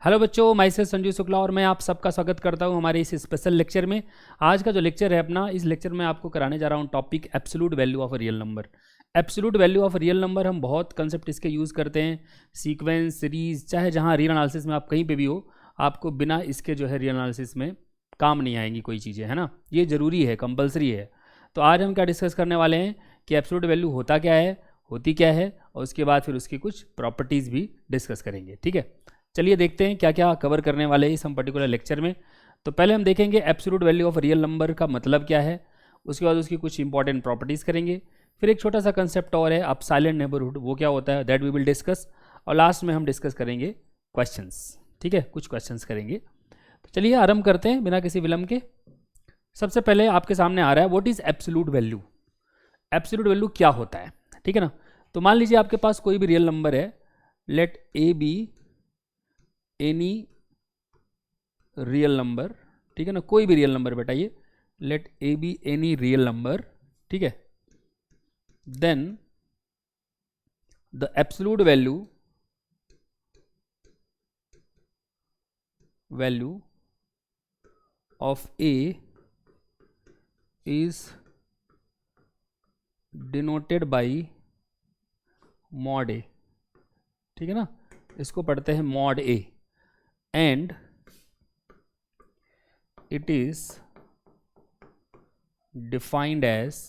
Hello बच्चों, मैं से संजू शुक्ला और मैं आप सबका स्वागत करता हूं हमारे इस स्पेशल लेक्चर में। आज का जो लेक्चर है अपना, इस लेक्चर में आपको कराने जा रहा हूं topic absolute value of a real number. Absolute value of real number हम बहुत कंसेप्ट इसके यूज़ करते हैं, सीक्वेंस, सीरीज, चाहे जहाँ रियल एनालिसिस में आप कहीं पर भी हो, आपको बिना इसके जो है रियल एनालिसिस में काम नहीं आएंगी कोई चीज़ें, है ना। ये ज़रूरी है, कंपलसरी है। तो आज हम क्या डिस्कस करने वाले हैं कि एब्सोल्यूट वैल्यू होता क्या है, होती क्या है, और उसके बाद फिर उसकी कुछ प्रॉपर्टीज़ भी डिस्कस करेंगे। ठीक है, चलिए देखते हैं क्या क्या कवर करने वाले हैं इस हम पर्टिकुलर लेक्चर में। तो पहले हम देखेंगे absolute value of real number का मतलब क्या है, उसके बाद उसकी कुछ इंपॉर्टेंट प्रॉपर्टीज़ करेंगे, फिर एक छोटा सा कंसेप्ट और है आप साइलेंट नेबरहुड, वो क्या होता है, दैट वी विल डिस्कस, और लास्ट में हम डिस्कस करेंगे क्वेश्चंस। ठीक है, कुछ क्वेश्चंस करेंगे। तो चलिए आरंभ करते हैं बिना किसी विलंब के। सबसे पहले आपके सामने आ रहा है what is absolute value. Absolute value क्या होता है, ठीक है ना। तो मान लीजिए आपके पास कोई भी रियल नंबर है, let a B any real number, ठीक है ना, कोई भी रियल नंबर बेटा, ये let a B any real number, ठीक है। Then the absolute value of a is denoted by mod a, ठीक है ना, इसको पढ़ते हैं mod a, and it is defined as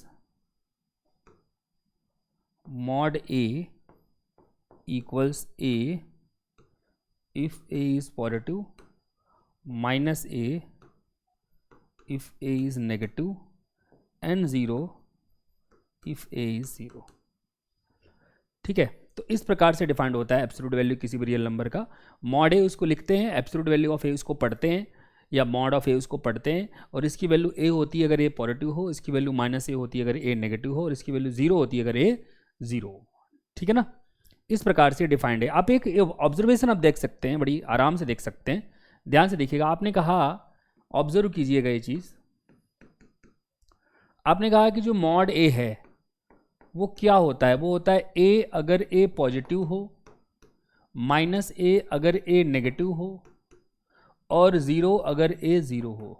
mod a equals a if a is positive, minus a if a is negative, and 0 if a is 0। ठीक है, तो इस प्रकार से डिफाइंड होता है एब्सोल्यूट वैल्यू किसी भी रियल नंबर का। मॉड ए उसको लिखते हैं, एब्सोल्यूट वैल्यू ऑफ ए उसको पढ़ते हैं, या मॉड ऑफ ए उसको पढ़ते हैं, और इसकी वैल्यू ए होती है अगर ए पॉजिटिव हो, इसकी वैल्यू माइनस ए होती है अगर ए नेगेटिव हो, और इसकी वैल्यू 0 होती है अगर ए 0। ठीक है ना, इस प्रकार से डिफाइंड है। आप एक ऑब्जर्वेशन आप देख सकते हैं, बड़ी आराम से देख सकते हैं, ध्यान से देखिएगा। आपने कहा, ऑब्जर्व कीजिएगा ये चीज़, आपने कहा कि जो मॉड ए है वो क्या होता है, वो होता है ए अगर ए पॉजिटिव हो, माइनस ए अगर ए नेगेटिव हो, और 0 अगर ए 0 हो।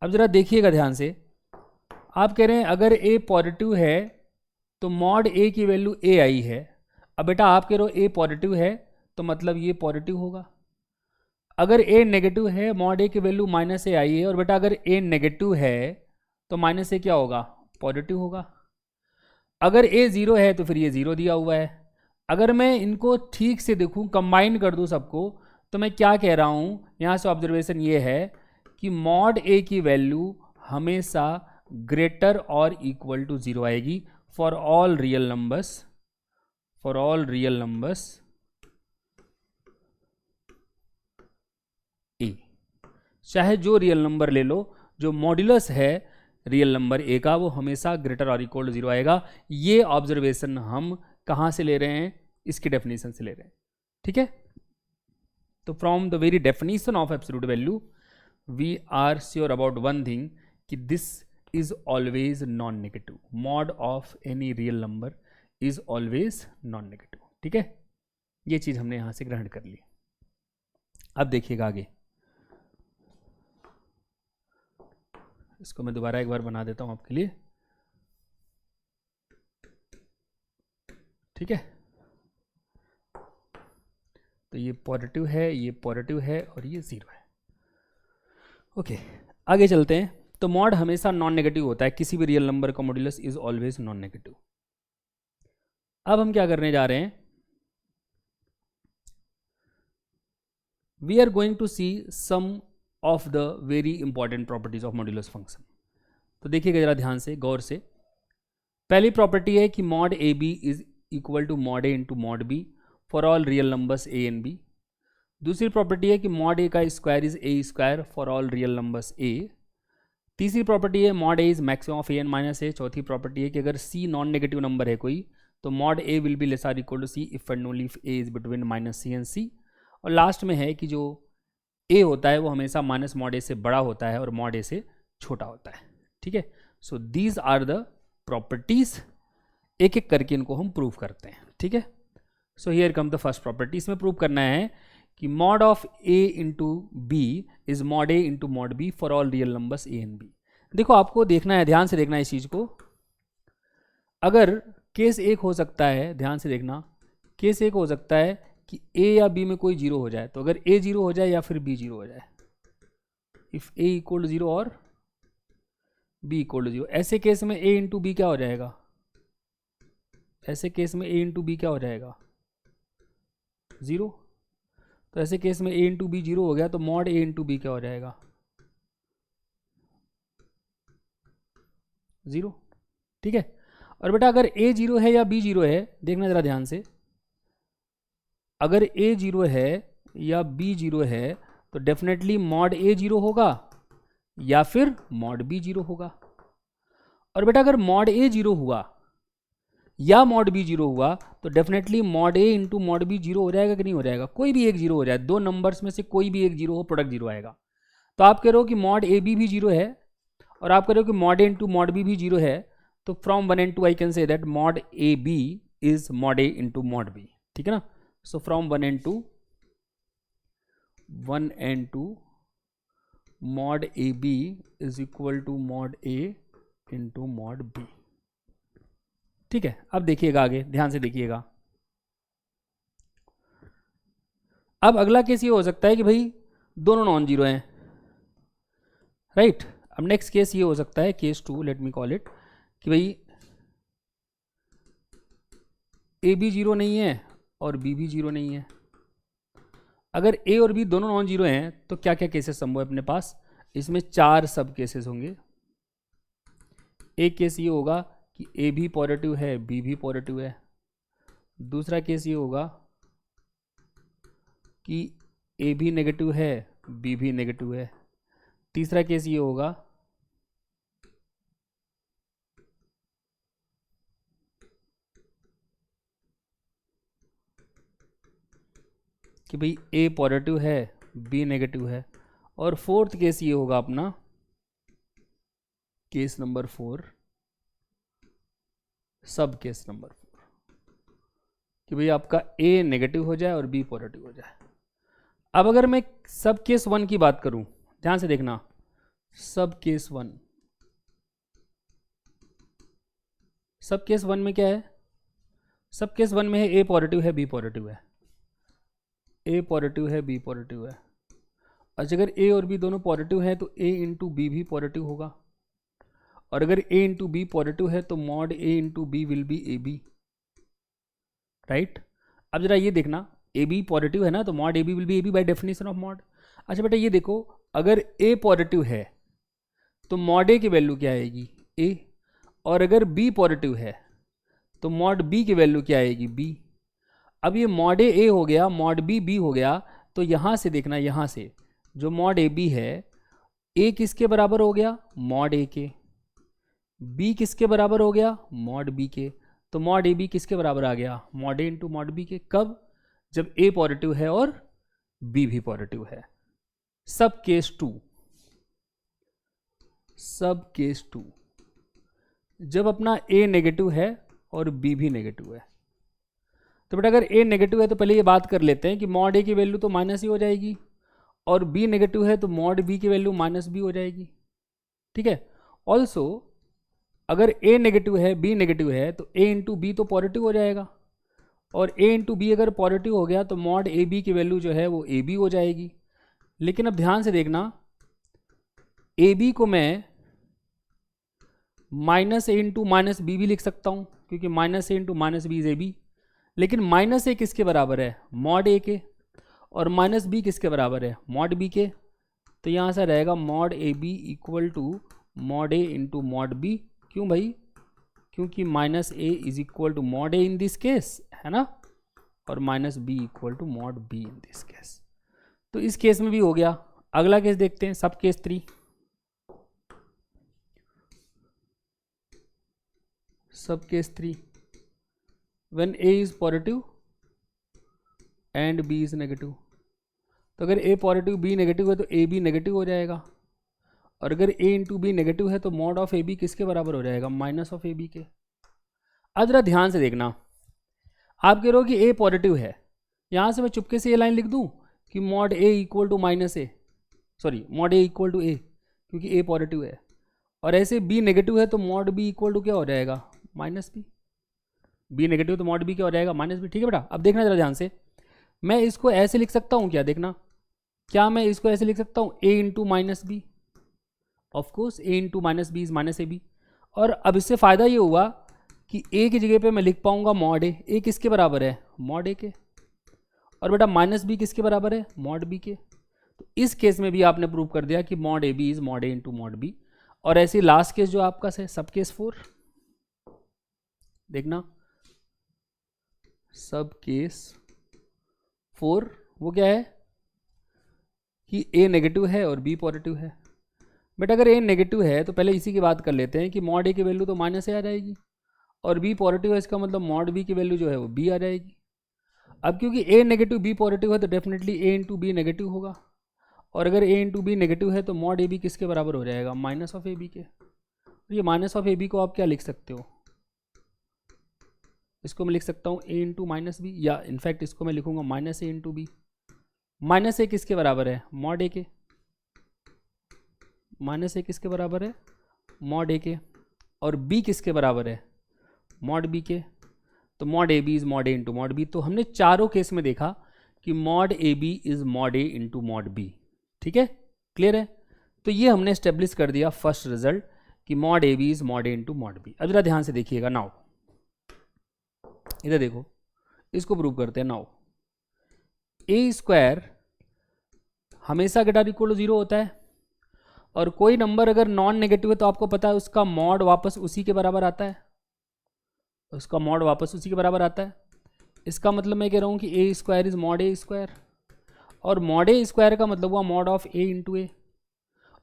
अब ज़रा देखिएगा ध्यान से, आप कह रहे हैं अगर ए पॉजिटिव है तो मॉड ए की वैल्यू ए आई है। अब बेटा आप कह रहे हो ए पॉजिटिव है तो मतलब ये पॉजिटिव होगा। अगर ए नेगेटिव है, मॉड ए की वैल्यू माइनस ए आई है, और बेटा अगर ए नेगेटिव है तो माइनस ए क्या होगा, पॉजिटिव होगा। अगर ए 0 है तो फिर ये 0 दिया हुआ है। अगर मैं इनको ठीक से देखूँ, कंबाइन कर दूँ सबको, तो मैं क्या कह रहा हूँ, यहाँ से ऑब्जर्वेशन ये है कि मॉड ए की वैल्यू हमेशा ग्रेटर और इक्वल टू 0 आएगी for all real numbers, for all real numbers a. चाहे जो रियल नंबर ले लो, जो मॉड्यूलस है रियल नंबर ए का, वो हमेशा ग्रेटर और इक्वल टू 0 आएगा। ये ऑब्जर्वेशन हम कहाँ से ले रहे हैं, इसकी डेफिनेशन से ले रहे हैं। ठीक है, तो from the very definition of absolute value we are sure about one thing कि this is always non negative. Mod of any real number is always non negative. ठीक है, ये चीज़ हमने यहाँ से ग्रहण कर ली। अब देखिएगा आगे, इसको मैं दोबारा एक बार बना देता हूँ आपके लिए। ठीक है, तो ये पॉजिटिव है, ये पॉजिटिव है, और ये 0 है। ओके, आगे चलते हैं। तो मॉड हमेशा नॉन नेगेटिव होता है, किसी भी रियल नंबर का modulus is always non negative. अब हम क्या करने जा रहे हैं, we are going to see some of the very important properties of modulus function. तो देखिएगा जरा ध्यान से, गौर से। पहली प्रॉपर्टी है कि mod A B is equal to mod A into mod B for all real numbers A and b. दूसरी प्रॉपर्टी है कि मॉड ए का square is a square for all real numbers a. तीसरी property है mod a is maximum of a and minus a. चौथी property है कि अगर सी नॉन नेगेटिव नंबर है कोई, तो mod a will be less or equal to c if and only if a is between minus c and c. और last में है कि जो ए होता है वो हमेशा माइनस मॉड ए से बड़ा होता है और मॉड ए से छोटा होता है। ठीक है, so these are the properties, एक एक करके इनको हम प्रूव करते हैं। ठीक है, so here come the first property. इसमें प्रूव करना है कि mod of A into B is mod A into mod B for all real numbers A and B. देखो आपको देखना है, ध्यान से देखना है इस चीज़ को। अगर केस एक हो सकता है, ध्यान से देखना, केस एक हो सकता है कि ए या बी में कोई जीरो हो जाए। तो अगर ए जीरो हो जाए या फिर बी जीरो हो जाए, if A equal to zero और बी इक्वल टू जीरो, ऐसे केस में ए इंटू बी क्या हो जाएगा, ऐसे केस में ए इंटू बी क्या हो जाएगा, जीरो। तो ऐसे केस में ए इंटू बी जीरो हो गया तो मॉड ए इंटू बी क्या हो जाएगा, जीरो। ठीक है। और बेटा अगर ए जीरो है या बी जीरो है, देखना जरा ध्यान से, अगर ए जीरो है या बी जीरो है तो डेफिनेटली मॉड ए जीरो होगा या फिर मॉड बी जीरो होगा। और बेटा अगर मॉड ए जीरो हुआ या मॉड बी जीरो हुआ तो डेफिनेटली मॉड ए इंटू मॉड बी जीरो हो जाएगा कि नहीं हो जाएगा, कोई भी एक जीरो हो जाए, दो नंबर्स में से कोई भी एक जीरो हो, प्रोडक्ट जीरो आएगा। तो आप कह रहे हो कि मॉड ए बी भी जीरो है और आप कह रहे हो कि मॉड ए इंटू मॉड बी भी जीरो है, तो from 1 and 2 I can say that mod A B is mod A into mod B. ठीक है ना। So from 1 and 2 mod A B is equal to mod A into mod B. ठीक है। अब देखिएगा आगे, ध्यान से देखिएगा। अब अगला केस ये हो सकता है कि भाई दोनों नॉन जीरो हैं, राइट। अब नेक्स्ट केस ये हो सकता है, case 2 let me call it, कि भाई ए बी जीरो नहीं है और बी भी जीरो नहीं है। अगर ए और बी दोनों नॉन जीरो हैं तो क्या क्या केसेस संभव है अपने पास, इसमें 4 सब केसेस होंगे। एक केस ये होगा कि ए भी पॉजिटिव है बी भी पॉजिटिव है। दूसरा केस ये होगा कि ए भी नेगेटिव है बी भी नेगेटिव है। तीसरा केस ये होगा कि भाई ए पॉजिटिव है बी नेगेटिव है। और फोर्थ केस ये होगा अपना केस नंबर 4, सब केस नंबर 4, कि भाई आपका ए नेगेटिव हो जाए और बी पॉजिटिव हो जाए। अब अगर मैं सब केस 1 की बात करूं, ध्यान से देखना, सब केस 1, सब केस 1 में क्या है, सब केस 1 में है ए पॉजिटिव है बी पॉजिटिव है, ए पॉजिटिव है बी पॉजिटिव है। अच्छा अगर ए और बी दोनों पॉजिटिव हैं तो ए इंटू बी भी पॉजिटिव होगा, और अगर ए इंटू बी पॉजिटिव है तो mod A into B will be A B, right. अब जरा ये देखना, ए बी पॉजिटिव है ना तो mod A B will be A B by definition of mod. अच्छा बेटा ये देखो, अगर ए पॉजिटिव है तो मॉड ए की वैल्यू क्या आएगी, ए, और अगर बी पॉजिटिव है तो मॉड बी की वैल्यू क्या आएगी, बी। अब ये मॉड ए हो गया, मॉड बी बी हो गया, तो यहाँ से देखना, यहाँ से जो मॉड ए बी है, ए किसके बराबर हो गया, मॉड ए के, बी किसके बराबर हो गया, मॉड बी के। तो मॉड ए बी किसके बराबर आ गया, मॉड ए इंटू मॉड बी के। कब, जब ए पॉजिटिव है और बी भी पॉजिटिव है। सब केस 2, सब केस 2, जब अपना ए नेगेटिव है और बी भी नेगेटिव है। तो बेटा अगर ए नेगेटिव है तो पहले ये बात कर लेते हैं कि मॉड ए की वैल्यू तो माइनस ही हो जाएगी, और बी नेगेटिव है तो मॉड बी की वैल्यू माइनस बी हो जाएगी। ठीक है। ऑल्सो अगर ए नेगेटिव है बी नेगेटिव है तो ए इंटू बी तो पॉजिटिव हो जाएगा, और ए इंटू बी अगर पॉजिटिव हो गया तो मॉड ए बी की वैल्यू जो है वो ए बी हो जाएगी। लेकिन अब ध्यान से देखना, ए बी को मैं minus A into minus B भी लिख सकता हूँ, क्योंकि minus A into minus B is A B. लेकिन माइनस ए किसके बराबर है, मॉड ए के, और माइनस बी किसके बराबर है, मॉड बी के। तो यहाँ से रहेगा mod A B equal to mod A into mod B. क्यों भाई, क्योंकि minus A is equal to mod A in this case, है ना, और minus B equal to mod B in this case. तो इस केस में भी हो गया। अगला केस देखते हैं, सब केस 3, सब case 3, when a is positive and b is negative। तो अगर a पॉजिटिव b नेगेटिव है तो a b नेगेटिव हो जाएगा, और अगर a इंटू बी नेगेटिव है तो मॉड ऑफ ए बी किसके बराबर हो जाएगा, माइनस ऑफ ए बी के। अब जरा ध्यान से देखना, आप कह रहे हो कि a पॉजिटिव है, यहाँ से मैं चुपके से ये लाइन लिख दूँ कि mod a equal to minus a, sorry mod a equal to a, क्योंकि ए पॉजिटिव है, और ऐसे बी नेगेटिव है तो मॉड बी इक्वल टू क्या हो जाएगा, माइनस बी। बी नेगेटिव तो मॉड बी क्या हो जाएगा, माइनस बी। ठीक है बेटा, अब देखना जरा ध्यान से, मैं इसको ऐसे लिख सकता हूँ क्या, देखना, क्या मैं इसको ऐसे लिख सकता हूँ, a into minus b, of course a into minus B is minus a b. और अब इससे फ़ायदा ये हुआ कि ए की जगह पे मैं लिख पाऊंगा मॉड ए किसके बराबर है, मॉड ए के, और बेटा माइनस बी किसके बराबर है, मॉड बी के। तो इस केस में भी आपने प्रूव कर दिया कि mod A B is mod A into mod B. और ऐसे लास्ट केस जो आपका है सब केस 4, देखना सब केस 4, वो क्या है कि ए नेगेटिव है और बी पॉजिटिव है। बट अगर ए नेगेटिव है तो पहले इसी की बात कर लेते हैं कि मॉड ए की वैल्यू तो माइनस ए आ जाएगी, और बी पॉजिटिव है, इसका मतलब मॉड बी की वैल्यू जो है वो बी आ जाएगी। अब क्योंकि ए नेगेटिव बी पॉजिटिव है तो डेफिनेटली ए इंटू बी नेगेटिव होगा, और अगर ए इंटू बी नेगेटिव है तो मॉड ए बी किसके बराबर हो जाएगा, माइनस ऑफ ए बी के। ये माइनस ऑफ ए बी को आप क्या लिख सकते हो, इसको मैं लिख सकता हूँ ए इंटू माइनस बी, या इनफैक्ट इसको मैं लिखूंगा minus A into B. Minus A किसके बराबर है, मॉड ए के, माइनस ए किसके बराबर है, मॉड ए के, और बी किसके बराबर है, मॉड बी के। तो mod A B is mod A into mod B. तो हमने चारों केस में देखा कि mod A B is mod A into mod B. ठीक है, क्लियर है। तो ये हमने एस्टेब्लिश कर दिया फर्स्ट रिजल्ट कि mod A B is mod A into mod B. अब जरा ध्यान से देखिएगा, नाउ इधर देखो, इसको प्रूव करते हैं। नाउ ए स्क्वायर हमेशा ग्रेटर इक्वल टू 0 होता है, और कोई नंबर अगर नॉन नेगेटिव है तो आपको पता है उसका मॉड वापस उसी के बराबर आता है, उसका मॉड वापस उसी के बराबर आता है। इसका मतलब मैं कह रहा हूँ कि a square is mod a square, और मॉड ए स्क्वायर का मतलब हुआ mod of A into a.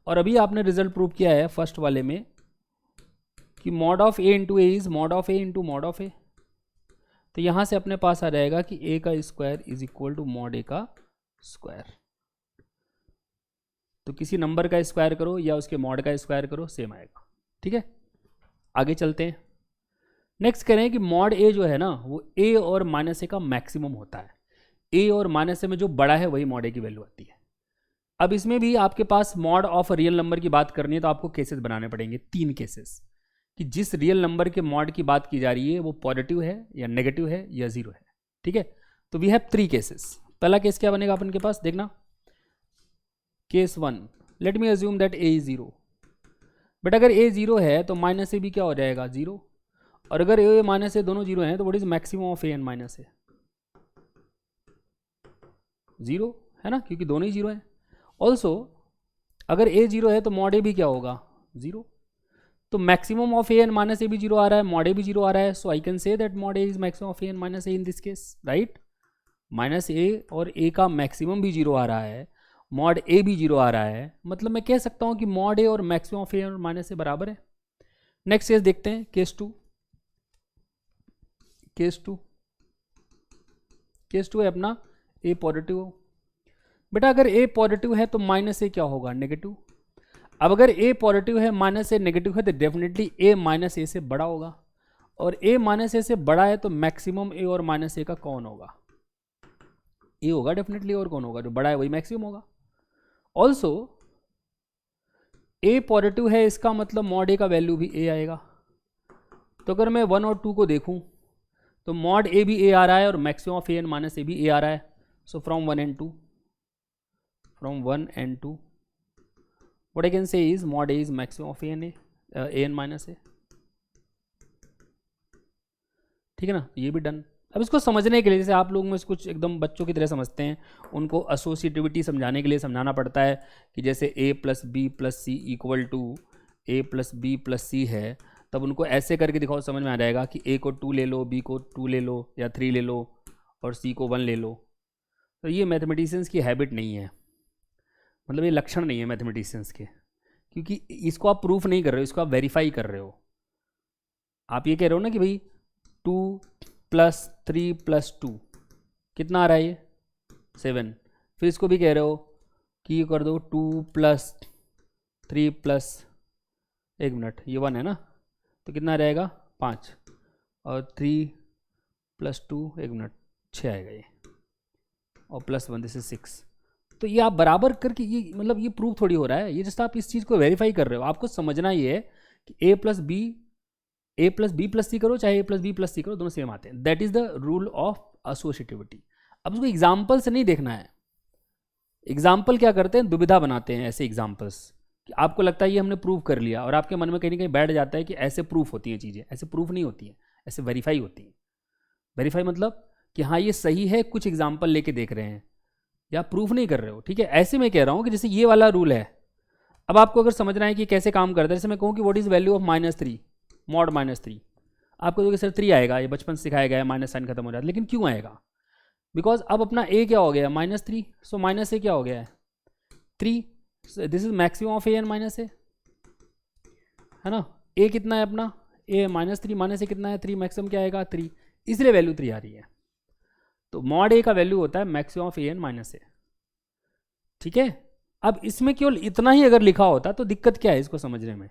और अभी आपने रिजल्ट प्रूव किया है फर्स्ट वाले में कि mod of A into a is mod of A into mod of a. तो यहाँ से अपने पास आ जाएगा कि ए का square is equal to mod a का स्क्वायर। तो किसी नंबर का स्क्वायर करो या उसके मॉड का स्क्वायर करो, सेम आएगा। ठीक है, आगे चलते हैं। नेक्स्ट करें कि मॉड ए जो है ना वो ए और माइनस ए का मैक्सिमम होता है। ए और माइनस ए में जो बड़ा है वही मॉड ए की वैल्यू आती है। अब इसमें भी आपके पास मॉड ऑफ रियल नंबर की बात करनी है तो आपको केसेस बनाने पड़ेंगे, 3 केसेस, कि जिस रियल नंबर के मॉड की बात की जा रही है वो पॉजिटिव है या नेगेटिव है या 0 है। ठीक है, तो वी हैव 3 केसेस। पहला केस क्या बनेगा अपन के पास, देखना, case 1, let me assume that A is 0। But अगर ए 0 है तो माइनस ए भी क्या हो जाएगा, 0। और अगर ए माइनस ए दोनों 0 हैं तो what is maximum of a and minus a, 0 है ना, क्योंकि दोनों ही 0 हैं। ऑल्सो अगर ए 0 है तो मॉड ए भी क्या होगा, 0। तो maximum of a and minus a भी 0 आ रहा है, मॉड ए भी 0 आ रहा है, so I can say that mod a is maximum of a and minus a in this case, right. Minus a और ए का मैक्सिमम भी 0 आ रहा है, मॉड ए भी 0 आ रहा है, मतलब मैं कह सकता हूँ कि मॉड ए और मैक्सिमम ऑफ ए और माइनस ए बराबर है। नेक्स्ट केस देखते हैं, केस 2। केस टू है अपना ए पॉजिटिव हो। बेटा अगर ए पॉजिटिव है तो माइनस ए क्या होगा, नेगेटिव। अब अगर ए पॉजिटिव है माइनस ए नेगेटिव है तो डेफिनेटली ए माइनस ए से बड़ा होगा, और ए माइनस ए से बड़ा है तो मैक्सिमम ए और माइनस ए का कौन होगा, ए होगा डेफिनेटली, और कौन होगा, जो बड़ा है वही मैक्सिमम होगा। ऑल्सो ए पॉजिटिव है, इसका मतलब मॉड ए का वैल्यू भी ए आएगा। तो अगर मैं 1 और 2 को देखूं तो मॉड ए भी ए आ रहा है और maximum of a and minus a भी ए आ रहा है। So from 1 and 2 what I can say is mod a is maximum of a and minus a। ठीक है ना, ये भी डन। अब इसको समझने के लिए, जैसे आप लोग में कुछ एकदम बच्चों की तरह समझते हैं, उनको एसोसिएटिविटी समझाने के लिए समझाना पड़ता है कि जैसे a plus b plus c equal to A plus b plus c है, तब उनको ऐसे करके दिखाओ, समझ में आ जाएगा कि a को 2 ले लो, b को 2 ले लो या 3 ले लो और c को 1 ले लो। तो ये मैथमेटिशियंस की हैबिट नहीं है, मतलब ये लक्षण नहीं है मैथमेटिशियंस के, क्योंकि इसको आप प्रूफ नहीं कर रहे हो, इसको आप वेरीफाई कर रहे हो। आप ये कह रहे हो ना कि भाई 2 + 3 + 2 कितना आ रहा है, ये 7। फिर इसको भी कह रहे हो कि ये कर दो 2 + 3 + 1 मिनट, ये 1 है ना, तो कितना रहेगा 5, और 3 + 2 1 मिनट 6 आएगा ये, और +1 दिस इज 6। तो ये आप बराबर करके ये मतलब ये प्रूव थोड़ी हो रहा है, ये जस्ट आप इस चीज़ को वेरीफाई कर रहे हो। आपको समझना ये है कि ए प्लस बी प्लस सी करो चाहे ए प्लस बी प्लस सी करो, दोनों सेम आते हैं। That is the rule of associativity. अब उसको एग्जाम्पल से नहीं देखना है। एग्जाम्पल क्या करते हैं, दुविधा बनाते हैं ऐसे एग्जाम्पल्स कि आपको लगता है ये हमने प्रूव कर लिया, और आपके मन में कहीं ना कहीं बैठ जाता है कि ऐसे प्रूफ होती हैं चीज़ें। ऐसे प्रूफ नहीं होती हैं, ऐसे वेरीफाई होती हैं। वेरीफाई मतलब कि हाँ ये सही है, कुछ एग्जाम्पल लेके देख रहे हैं, या प्रूफ नहीं कर रहे हो, ठीक है। ऐसे मैं कह रहा हूँ कि जैसे ये वाला रूल है, अब आपको अगर समझना है कि कैसे काम करता है, जैसे मैं कहूँ कि what is value of -3 mod -3, आपको तो सर 3 आएगा, ये बचपन से सिखाया गया है, माइनस साइन खत्म हो जाता है। लेकिन क्यों आएगा? बिकॉज अब अपना ए क्या हो गया, -3, सो माइनस ए क्या हो गया है 3, this is maximum of a and minus a, है ना। ए कितना है अपना, ए -3 माइनस ए कितना है 3, मैक्सिमम क्या आएगा 3, इसलिए वैल्यू 3 आ रही है। तो मॉड ए का वैल्यू होता है maximum of a and minus a, ठीक है। अब इसमें केवल इतना ही अगर लिखा होता तो दिक्कत क्या है इसको समझने में।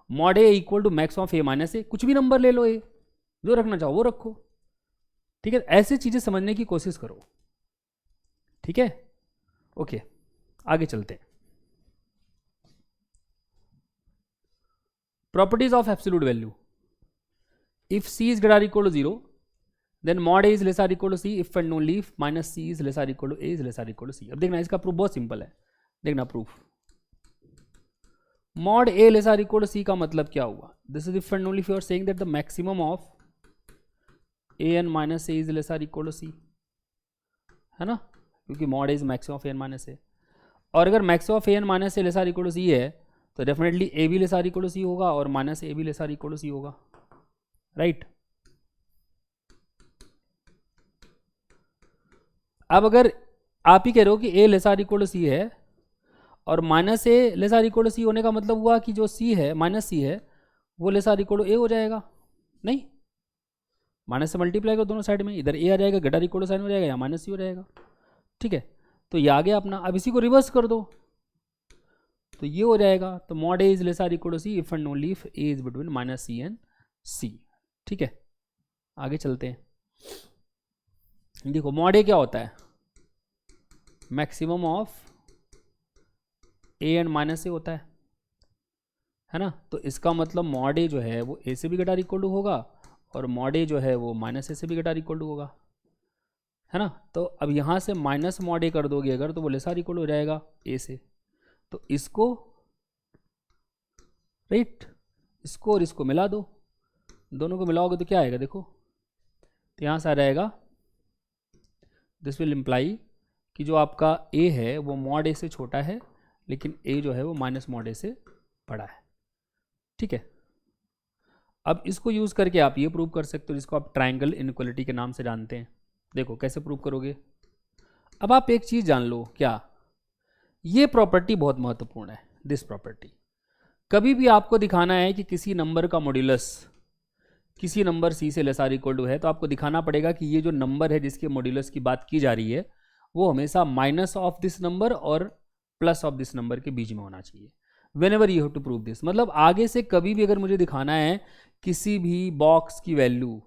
Mod a equal to maximum of A minus a, कुछ भी नंबर ले लो, ए जो रखना चाहो वो रखो, ठीक है। ऐसी चीजें समझने की कोशिश करो, ठीक है। ओके, आगे चलते हैं। Properties of absolute value. If c is greater equal to 0 then mod a is less or equal to c, if and only if minus c is less or equal to a is less or equal to c. अब देखना इसका proof बहुत simple है, देखना proof. Mod a less or equal to c का मतलब क्या हुआ, this is if and only if you are saying that the maximum of a and minus A is less or equal to c, है ना, क्योंकि mod a is maximum of a and minus a. और अगर maximum of a and minus a less or equal to c है तो definitely a भी less or equal to c होगा और माइनस ए भी less or equal to c होगा, right. अब अगर आप ही कह रहे हो कि a less or equal to c है और minus a less or equal to c होने का मतलब हुआ कि जो सी है माइनस सी है वो लेस आर इक्वल टू ए हो जाएगा, नहीं, माइनस से मल्टीप्लाई करो दोनों साइड में, इधर ए आ जाएगा, ग्रेटर इक्वल टू साइन हो जाएगा, या माइनस सी हो जाएगा, ठीक है। तो ये आ गया अपना। अब इसी को रिवर्स कर दो तो ये हो जाएगा, तो mod a is less or equal to c if and only if a is between minus c and c, ठीक है। आगे चलते हैं। देखो मॉड ए क्या होता है, maximum of a and minus a होता है ना। तो इसका मतलब मॉड ए जो है वो ए से भी ग्रेटर इक्वल टू होगा और मॉड ए जो है वो माइनस ए से भी ग्रेटर इक्वल टू होगा, है ना। तो अब यहाँ से माइनस मॉड ए कर दोगे अगर तो वो लेस आर इक्वल हो जाएगा ए से। तो इसको राइट, इसको और इसको मिला दो, दोनों को मिलाओगे तो क्या आएगा देखो, तो यहाँ से आ जाएगा, दिस विल इम्प्लाई कि जो आपका ए है वो मॉड ए से छोटा है लेकिन ए जो है वो माइनस मॉड ए से बड़ा है, ठीक है। अब इसको यूज़ करके आप ये प्रूव कर सकते हो जिसको आप ट्रायंगल इनइक्वालिटी के नाम से जानते हैं। देखो कैसे प्रूव करोगे। अब आप एक चीज़ जान लो, क्या, ये प्रॉपर्टी बहुत महत्वपूर्ण है। दिस प्रॉपर्टी, कभी भी आपको दिखाना है कि किसी नंबर का मॉड्यूलस किसी नंबर सी से लेस आर इक्वल टू है तो आपको दिखाना पड़ेगा कि ये जो नंबर है जिसके मॉड्यूलस की बात की जा रही है वो हमेशा माइनस ऑफ दिस नंबर और प्लस ऑफ दिस नंबर के बीच में होना चाहिए। Whenever you have to prove this, मतलब आगे से कभी भी अगर मुझे दिखाना है किसी भी बॉक्स की वैल्यू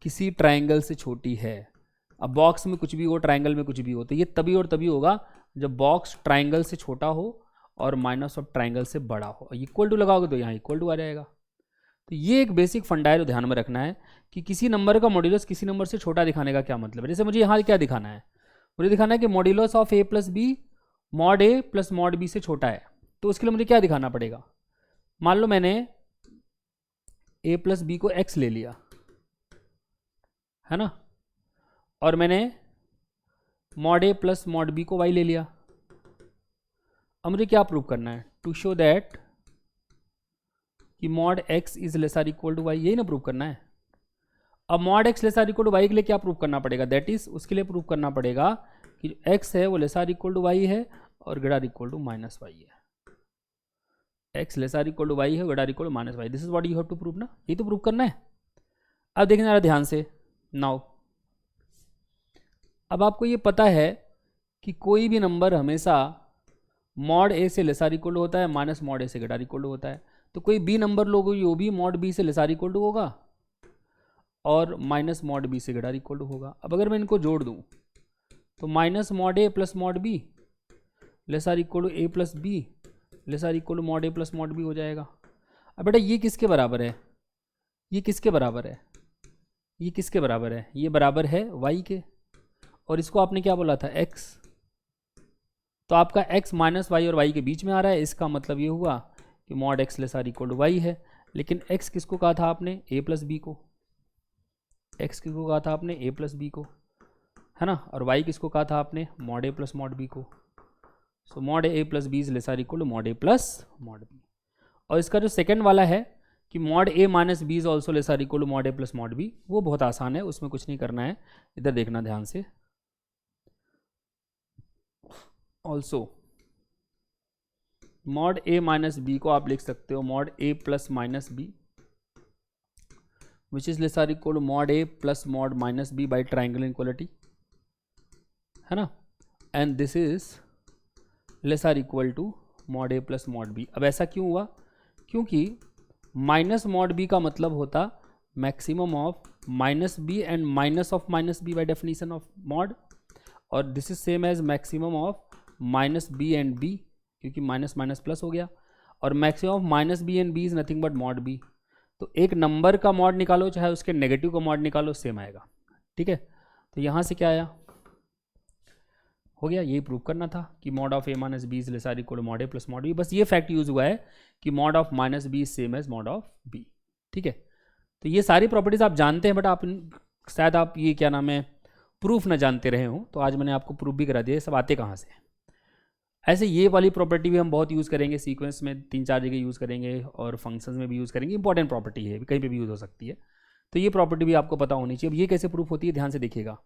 किसी ट्रायंगल से छोटी है, अब बॉक्स में कुछ भी हो ट्रायंगल में कुछ भी हो, तो ये तभी और तभी होगा जब बॉक्स ट्रायंगल से छोटा हो और माइनस ऑफ ट्रायंगल से बड़ा हो। इक्वल टू लगाओगे तो यहाँ इक्वल टू आ जाएगा। तो ये एक बेसिक फंडा है जो ध्यान में रखना है कि किसी नंबर का मॉड्यूलस किसी नंबर से छोटा दिखाने का क्या मतलब है। जैसे मुझे यहाँ क्या दिखाना है, मुझे दिखाना है कि modulus of A plus B mod A plus mod B से छोटा है, तो उसके लिए मुझे क्या दिखाना पड़ेगा। मान लो मैंने ए प्लस बी को एक्स ले लिया, है ना, और मैंने mod A plus mod B को वाई ले लिया। अब मुझे क्या प्रूव करना है, टू शो दैट कि mod X is less or equal to Y, यही ना प्रूव करना है। अब mod X less or equal to Y के लिए क्या प्रूव करना पड़ेगा, दैट इज उसके लिए प्रूव करना पड़ेगा कि जो एक्स है वो less or equal to Y है और greater equal to minus y है। X less or equal to Y है, greater equal to minus y, this is what you have to prove ना, यही तो प्रूव करना है। अब देखना जरा ध्यान से, नाउ अब आपको ये पता है कि कोई भी नंबर हमेशा मॉड ए से लेस आर इक्वल टू होता है माइनस मॉड ए से ग्रेटर इक्वल टू होता है। तो कोई बी नंबर लोगे वो भी मॉड बी से लेस आर इक्वल टू होगा और माइनस मॉड बी से ग्रेटर इक्वल टू होगा। अब अगर मैं इनको जोड़ दूं तो minus mod A plus mod B less or equal to A plus B less or equal to mod A plus mod B हो जाएगा। अब बेटा ये किसके बराबर है, ये किसके बराबर है, ये किसके बराबर है, ये बराबर है y के, और इसको आपने क्या बोला था x, तो आपका x माइनस वाई और y के बीच में आ रहा है, इसका मतलब ये हुआ कि mod x less or equal to Y है। लेकिन x किसको कहा था आपने, a प्लस बी को, x किसको कहा था आपने, a प्लस बी को, है ना, और y किसको कहा था आपने, mod a plus mod B को। So mod a plus b is less or equal to mod a plus mod B. और इसका जो सेकंड वाला है कि mod a minus B is also less or equal to mod a plus mod b, वो बहुत आसान है, उसमें कुछ नहीं करना है, इधर देखना ध्यान से। Also mod a minus B को आप लिख सकते हो mod a plus minus B which is less or equal to mod a plus mod minus B by triangle inequality, है ना, and this is less or equal to mod a plus mod B. अब ऐसा क्यों हुआ, क्योंकि minus mod B का मतलब होता maximum of minus b and minus of minus B by definition of mod, और this is same as maximum of minus b and b, क्योंकि माइनस माइनस प्लस हो गया, और maximum of minus b and b is nothing but mod B. तो एक number का mod निकालो चाहे उसके नेगेटिव का मॉड निकालो, सेम आएगा, ठीक है। तो यहाँ से क्या आया, हो गया, यही प्रूव करना था कि mod of A minus B is less or equal to mod A plus mod B. बस ये फैक्ट यूज हुआ है कि mod of minus B is same as mod of B, ठीक है। तो ये सारी प्रॉपर्टीज आप जानते हैं, बट आप शायद आप ये क्या नाम है प्रूफ ना जानते रहे हो, तो आज मैंने आपको प्रूफ भी करा दिया ये सब आते कहाँ से। ऐसे ये वाली प्रॉपर्टी भी हम बहुत यूज़ करेंगे, सीक्वेंस में 3-4 जगह यूज़ करेंगे और फंक्शंस में भी यूज़ करेंगे, इंपॉर्टेंट प्रॉपर्टी है, कहीं पे भी यूज़ हो सकती है, तो ये प्रॉपर्टी भी आपको पता होनी चाहिए। अब ये कैसे प्रूफ होती है, ध्यान से देखिएगा,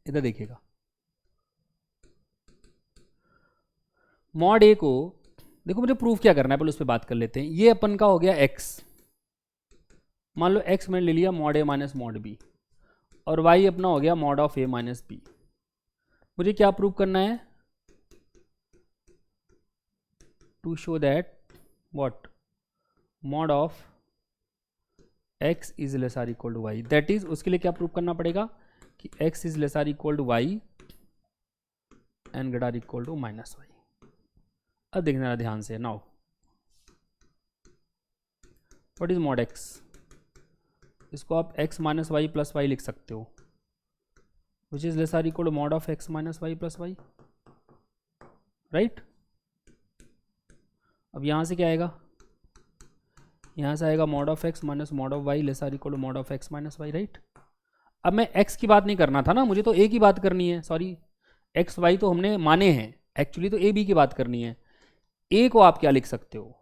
इधर देखिएगा। मॉड ए को देखो, मुझे प्रूफ क्या करना है पहले उस पर बात कर लेते हैं। ये अपन का हो गया x, मान लो x मैंने ले लिया mod A minus mod B, और y अपना हो गया mod of A minus B. मुझे क्या प्रूव करना है, to show that what mod of x is less or equal to Y, that is उसके लिए क्या प्रूव करना पड़ेगा कि x is less or equal to Y and greater or equal to minus Y. अब देखना ध्यान से, now what is mod x, इसको आप x minus Y plus Y लिख सकते हो, which is less or equal to mod of x minus Y plus Y, right. अब यहाँ से क्या आएगा, यहाँ से आएगा mod of x minus mod of y less or equal to mod of x minus Y, right. अब मैं x की बात नहीं करना था ना, मुझे तो a की बात करनी है, सॉरी x y तो हमने माने हैं, एक्चुअली तो a b की बात करनी है। a को आप क्या लिख सकते हो,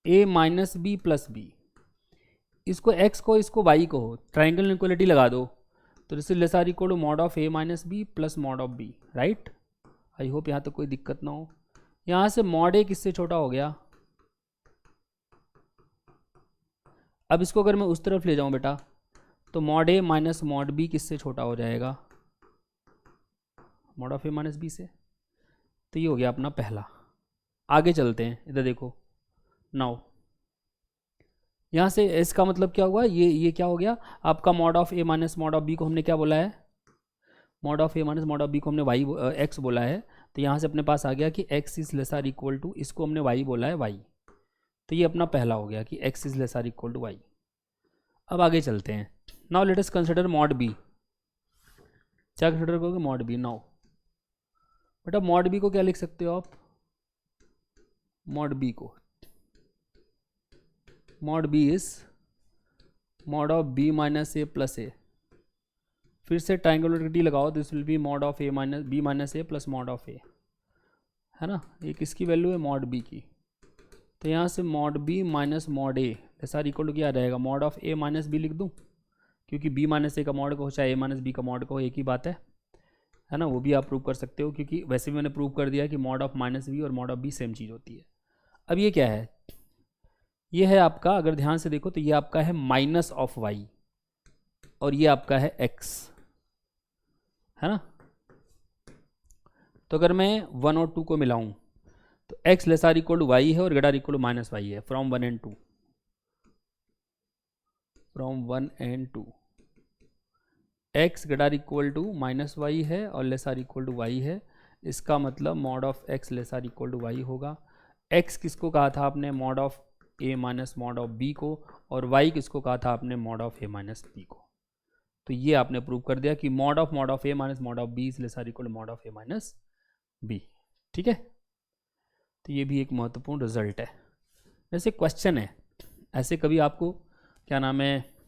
a minus B plus B, इसको x को इसको y को ट्राइंगल इनक्वालिटी लगा दो, तो this is less or equal to mod of a minus B plus mod of b, right. I hope यहाँ तक कोई दिक्कत ना हो। यहाँ से मॉड a किससे छोटा हो गया, अब इसको अगर मैं उस तरफ ले जाऊँ बेटा, तो mod a minus mod b किससे छोटा हो जाएगा, mod of a minus b से। तो ये हो गया अपना पहला। आगे चलते हैं, इधर देखो, नाउ यहाँ से इसका मतलब क्या हुआ, ये क्या हो गया आपका mod of a minus mod of b को हमने क्या बोला है, mod of a minus mod of b को हमने y x बोला है, तो यहाँ से अपने पास आ गया कि x is less or equal to, इसको हमने y बोला है y, तो ये अपना पहला हो गया कि x is less or equal to y। अब आगे चलते हैं, now let us consider mod b, क्या कंसिडर करोगे, मॉड b। नाउ बेटा मॉड b को क्या लिख सकते हो आप, मॉड b को, mod b is mod of b minus a plus a, फिर से ट्राइंगुलरिटी लगाओ, this will be mod of A minus b minus a plus mod of a, है ना। ये किसकी वैल्यू है, मॉड b की, तो यहाँ से mod b minus mod a less or equal to क्या रहेगा, mod of a minus b लिख दूँ, क्योंकि b माइनस ए का मॉड को चाहे a माइनस बी का मॉड को एक ही बात है ना, वो भी आप प्रूव कर सकते हो, क्योंकि वैसे भी मैंने प्रूव कर दिया कि मॉड ऑफ माइनस बी और मॉड ऑफ बी सेम चीज़ होती है। अब ये क्या है, ये है आपका, अगर ध्यान से देखो तो ये आपका है माइनस ऑफ वाई, और ये आपका है एक्स, है ना। तो अगर मैं 1 और 2 को मिलाऊं तो x less or equal to Y है और greater equal to minus y है, from 1 and 2, from 1 and 2 x greater equal to minus y है और less or equal to Y है, इसका मतलब mod of x less or equal to y होगा। X किसको कहा था आपने? Mod of A minus mod of b को, और वाई किसको कहा था आपने? Mod of A minus B को। तो ये आपने प्रूव कर दिया कि mod of A minus mod of b is less or equal to mod of A minus b. ठीक है, तो ये भी एक महत्वपूर्ण रिजल्ट है। जैसे क्वेश्चन है, ऐसे कभी आपको क्या नाम है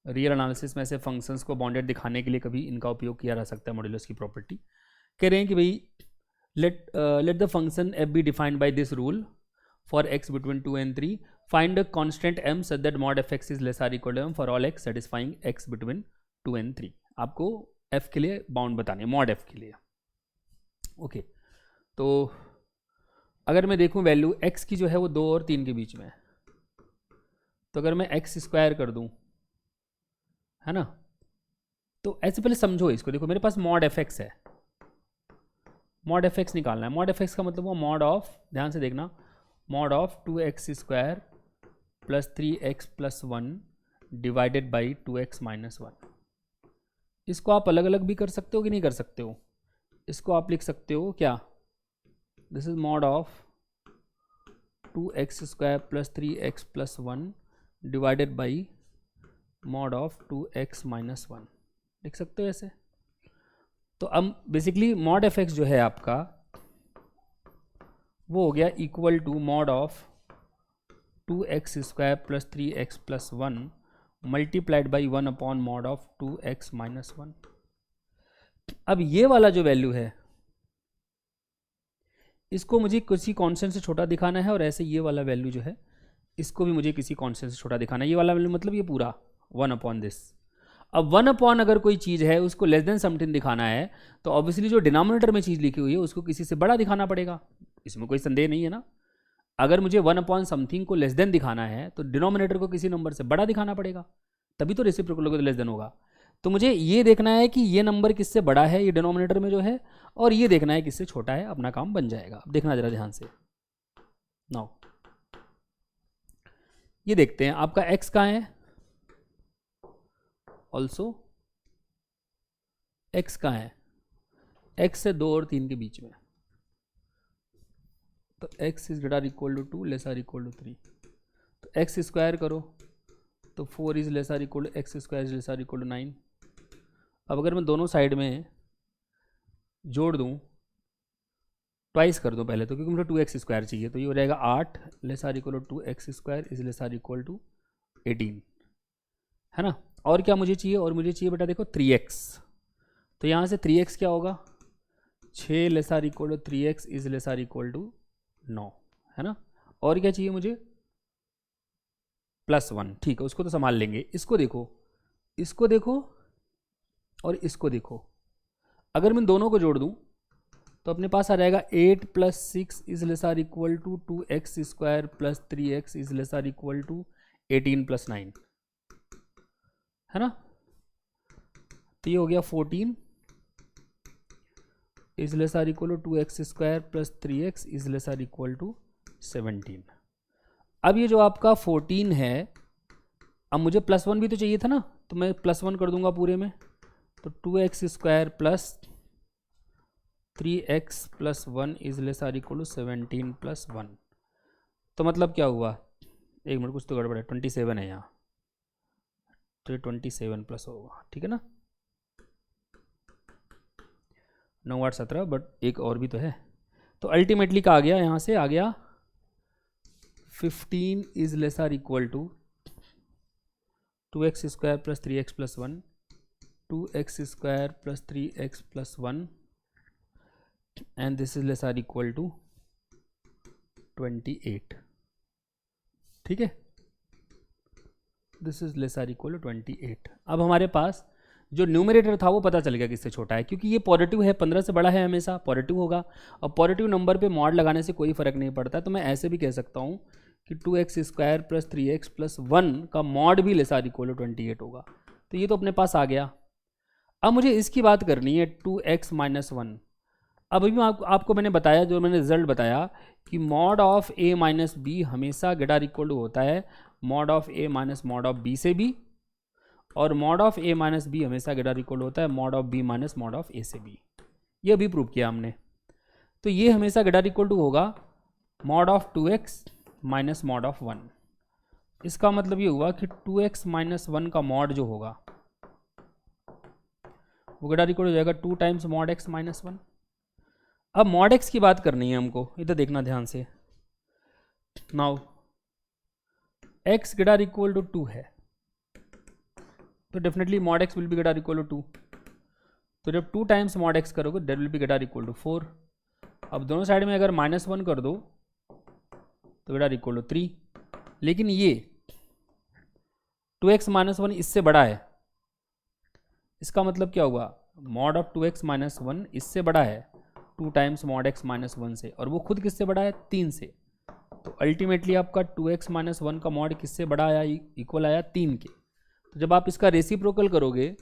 रियल एनालिसिस में ऐसे फंक्शंस को बाउंडेड दिखाने के लिए कभी इनका उपयोग किया जा सकता है, मॉड्यूलस की प्रॉपर्टी। कह रहे हैं कि भाई let the function f be defined by this rule for x between 2 and 3, find a constant m such that mod f x is less or equal to m for all x satisfying x between 2 and 3। आपको f के लिए bound बतानी है, mod f के लिए। Okay, तो अगर मैं देखूं वैल्यू x की जो है वो 2 और 3 के बीच में है, तो अगर मैं x स्क्वायर कर दूं, है ना, तो ऐसे पहले समझो इसको। देखो मेरे पास मॉड एफ एक्स है, मॉड एफ एक्स निकालना है। मॉड एफ एक्स का मतलब वो मॉड ऑफ, ध्यान से देखना, mod of 2x square plus 3x plus 1 divided by 2x minus 1। इसको आप अलग अलग भी कर सकते हो कि नहीं कर सकते हो? इसको आप लिख सकते हो क्या? This is mod of 2x square plus 3x plus 1 divided by mod of 2x minus 1, लिख सकते हो ऐसे। तो अब बेसिकली मॉड एफ एक्स जो है आपका वो हो गया equal to mod of 2x square plus 3x plus 1 multiplied by 1 upon mod of 2x minus 1। अब ये वाला जो वैल्यू है इसको मुझे किसी कांस्टेंट से छोटा दिखाना है, और ऐसे ये वाला वैल्यू जो है इसको भी मुझे किसी कांस्टेंट से छोटा दिखाना है। ये वाला वैल्यू मतलब ये पूरा 1 अपॉन दिस। अब 1 अपॉन अगर कोई चीज़ है उसको लेस देन समथिंग दिखाना है, तो ऑब्वियसली जो डिनोमिनेटर में चीज़ लिखी हुई है उसको किसी से बड़ा दिखाना पड़ेगा, इसमें कोई संदेह नहीं है ना। अगर मुझे 1 अपॉन समथिंग को लेस देन दिखाना है तो डिनोमिनेटर को किसी नंबर से बड़ा दिखाना पड़ेगा, तभी तो रेसिप्रोकल लेस देन होगा। तो मुझे ये देखना है कि ये नंबर किससे बड़ा है, ये डिनोमिनेटर में जो है, और ये देखना है किससे छोटा है, अपना काम बन जाएगा। अब देखना जरा ध्यान से। नाउ ये देखते हैं आपका x कहाँ है, ऑल्सो x कहाँ है, x से 2 और 3 के बीच में। तो x is greater equal to 2 less or equal to 3। तो x स्क्वायर करो तो 4 is less or equal to x square is less or equal to 9। अब अगर मैं दोनों साइड में जोड़ दूं, ट्वाइस कर दूं पहले तो, क्योंकि मुझे 2x स्क्वायर चाहिए, तो ये हो जाएगा 8 less or equal to 2x square is less or equal to 18, है ना। और क्या मुझे चाहिए? और मुझे चाहिए बेटा देखो 3x। तो यहाँ से 3x क्या होगा? 6 less or equal to 3x is less or equal to 9, है ना। और क्या चाहिए मुझे? +1, ठीक है, उसको तो संभाल लेंगे। इसको देखो, इसको देखो और इसको देखो। अगर मैं दोनों को जोड़ दूं तो अपने पास आ जाएगा 8 + 6 is less or equal to 2x square plus 3x is less or equal to 18 + 9, है ना। तो ये हो गया 14 is less or equal to 2x square plus 3x is less or equal to 17। अब ये जो आपका 14 है, अब मुझे +1 भी तो चाहिए था ना, तो मैं +1 कर दूंगा पूरे में। तो 2x square plus 3x plus 1 is less or equal to 17 + 1। तो मतलब क्या हुआ? एक मिनट, कुछ तो गड़बड़ है, 27 है यहाँ, तो ये 27 प्लस होगा, ठीक है ना। 9 8 17, बट एक और भी तो है। तो अल्टीमेटली क्या आ गया? यहाँ से आ गया 15 is less or equal to 2x square plus 3x plus 1, 2x square plus 3x plus 1, and this is less or equal to 28, ठीक है। This is less or equal to 28। अब हमारे पास जो न्यूमरेटर था वो पता चल गया किससे छोटा है, क्योंकि ये पॉजिटिव है, 15 से बड़ा है, हमेशा पॉजिटिव होगा। और पॉजिटिव नंबर पे मॉड लगाने से कोई फर्क नहीं पड़ता। तो मैं ऐसे भी कह सकता हूँ कि 2x square plus 3x plus 1 का मॉड भी लेस आर इक्वल टू 28 होगा। तो ये तो अपने पास आ गया। अब मुझे इसकी बात करनी है 2x माइनस 1। अब अभी आपको मैंने बताया, जो मैंने रिजल्ट बताया कि mod of a minus b हमेशा ग्रेटर इक्वल टू होता है mod of a minus mod of b से भी, और mod of a minus b हमेशा ग्रेटर इक्वल होता है mod of b minus mod of a से भी। ये अभी प्रूव किया हमने। तो ये हमेशा ग्रेटर इक्वल टू होगा mod of 2x minus mod of 1। इसका मतलब ये हुआ कि 2x माइनस 1 का मॉड जो होगा वो ग्रेटर इक्वल हो जाएगा 2 टाइम्स मॉड x माइनस 1। अब मॉड x की बात करनी है हमको, इधर देखना ध्यान से। Now x greater equal to 2 है तो definitely mod x will be greater equal to 2। तो जब 2 टाइम्स मॉड x करोगे that will be greater equal to 4। अब दोनों साइड में अगर -1 कर दो तो ग्रेटर इक्वल टू 3। लेकिन ये 2x माइनस 1 इससे बड़ा है, इसका मतलब क्या हुआ, मॉड ऑफ 2x माइनस 1 इससे बड़ा है 2 टाइम्स मॉड x माइनस 1 से, और वो खुद किससे बड़ा है, 3 से। तो अल्टीमेटली आपका 2x माइनस 1 का मॉड किससे बड़ा आया, इक्वल आया 3 के। तो जब आप इसका रेसिप्रोकल करोगे,